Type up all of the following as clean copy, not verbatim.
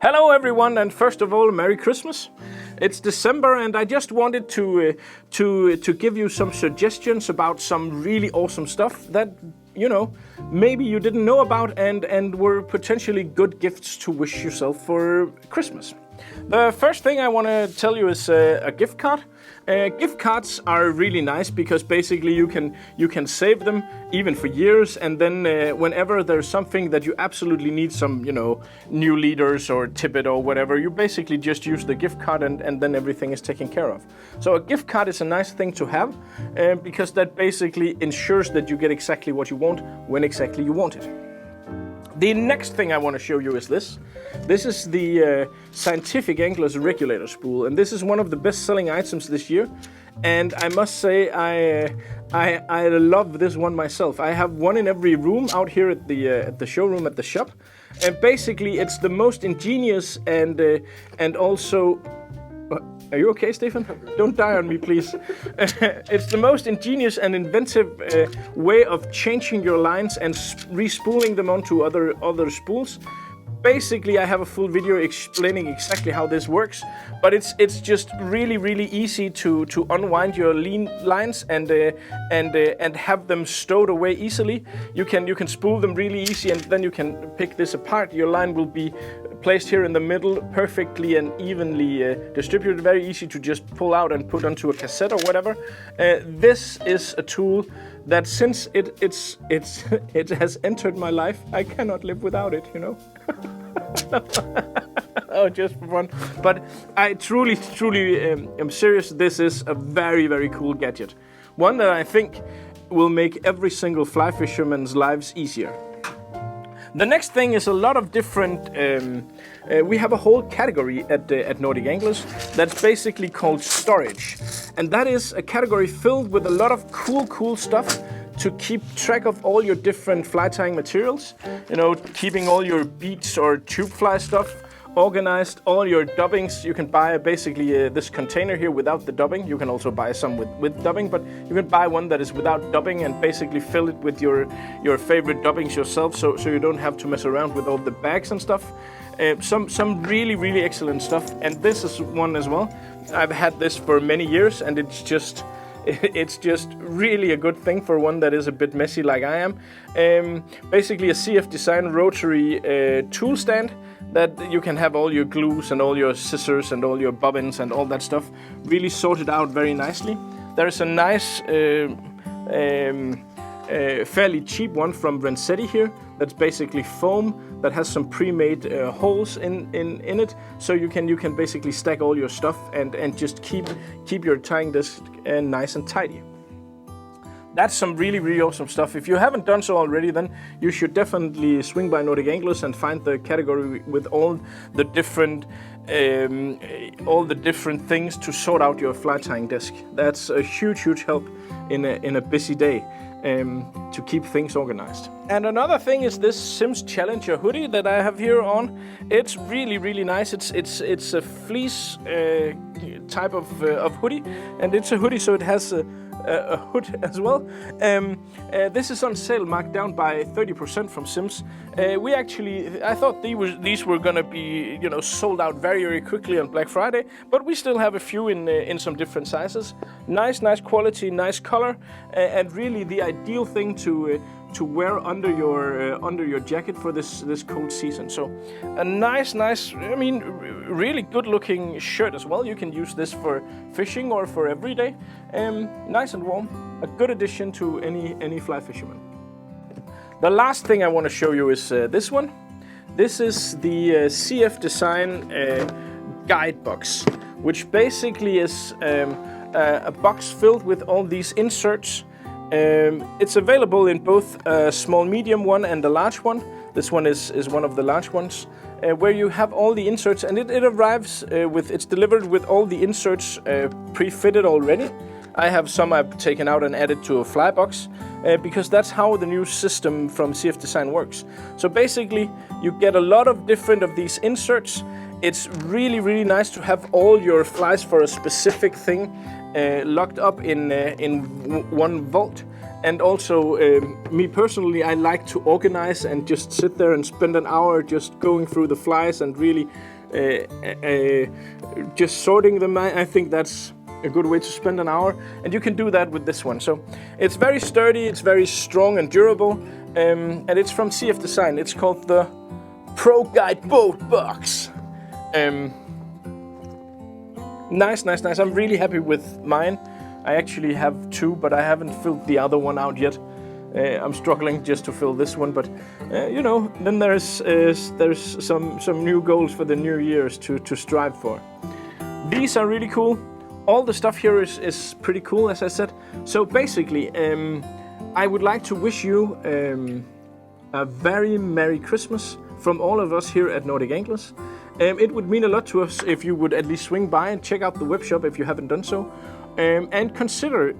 Hello everyone, and first of all, Merry Christmas. It's December and I just wanted to give you some suggestions about some really awesome stuff that, you know, maybe you didn't know about and were potentially good gifts to wish yourself for Christmas. The first thing I want to tell you is a gift card. Gift cards are really nice because basically you can save them even for years, and then whenever there's something that you absolutely need, some new leaders or tippet or whatever, you basically just use the gift card and then everything is taken care of. So a gift card is a nice thing to have because that basically ensures that you get exactly what you want when exactly you want it. The next thing I want to show you is this. This is the Scientific Angler's Regulator Spool, and this is one of the best-selling items this year. And I must say, I love this one myself. I have one in every room out here at the showroom at the shop, and basically it's the most ingenious and also. Are you okay, Stefan? Don't die on me, please. It's the most ingenious and inventive way of changing your lines and re-spooling them onto other spools. Basically, I have a full video explaining exactly how this works, but it's just really easy to unwind your lean lines and have them stowed away easily. You can spool them really easy, and then you can pick this apart. Your line will be placed here in the middle, perfectly and evenly distributed. Very easy to just pull out and put onto a cassette or whatever. This is a tool that, since it has entered my life, I cannot live without it, you know. Oh, just for fun. But I truly am serious. This is a very cool gadget. One that I think will make every single fly fisherman's lives easier. The next thing is a lot of different. We have a whole category at Nordic Anglers that's basically called storage, and that is a category filled with a lot of cool stuff to keep track of all your different fly tying materials. You know, keeping all your beads or tube fly stuff organized, all your dubbings. You can buy basically this container here without the dubbing. You can also buy some with dubbing, but you can buy one that is without dubbing and basically fill it with your favorite dubbings yourself, so you don't have to mess around with all the bags and stuff. Some really excellent stuff, and this is one as well. I've had this for many years, and it's just really a good thing for one that is a bit messy like I am. Basically a CF Design rotary tool stand that you can have all your glues and all your scissors and all your bobbins and all that stuff really sorted out very nicely. There's a nice fairly cheap one from Renzetti here that's basically foam that has some pre-made holes in it, so you can basically stack all your stuff and just keep your tying disc nice and tidy. That's some really awesome stuff. If you haven't done so already, then you should definitely swing by Nordic Anglers and find the category with all the different things to sort out your fly tying disc. That's a huge help in a busy day. To keep things organized. And another thing is this Sims Challenger hoodie that I have here on. It's really nice. It's a fleece type of hoodie, and it's a hoodie, so it has a hood as well. This is on sale, marked down by 30% from Sims. I thought these were gonna be sold out very quickly on Black Friday, but we still have a few in some different sizes. Nice quality, nice color, and really the ideal thing to wear under your jacket for this cold season. So a nice, I mean, really good looking shirt as well. You can use this for fishing or for every day. Nice and warm. A good addition to any fly fisherman. The last thing I want to show you is this one. This is the CF Design guide box, which basically is a box filled with all these inserts. It's available in both a small medium one and a large one. This one is one of the large ones, where you have all the inserts, and it arrives it's delivered with all the inserts pre-fitted already. I have some I've taken out and added to a fly box because that's how the new system from CF Design works. So basically you get a lot of different of these inserts. It's really nice to have all your flies for a specific thing locked up in one vault. And also, me personally, I like to organize and just sit there and spend an hour just going through the flies and really just sorting them. I think that's a good way to spend an hour, and you can do that with this one. So it's very sturdy, it's very strong and durable, and it's from CF Design. It's called the Pro Guide Boat Box. Nice. I'm really happy with mine. I actually have two, but I haven't filled the other one out yet. I'm struggling just to fill this one, but you know, then there's some new goals for the new years to strive for. These are really cool. All the stuff here is pretty cool, as I said. So basically, I would like to wish you a very Merry Christmas from all of us here at Nordic Anglers. It would mean a lot to us if you would at least swing by and check out the web shop if you haven't done so. And consider,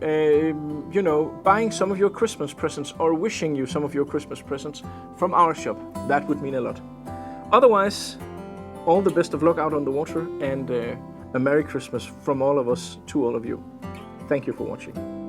you know, buying some of your Christmas presents or wishing you some of your Christmas presents from our shop. That would mean a lot. Otherwise, all the best of luck out on the water, and a Merry Christmas from all of us to all of you. Thank you for watching.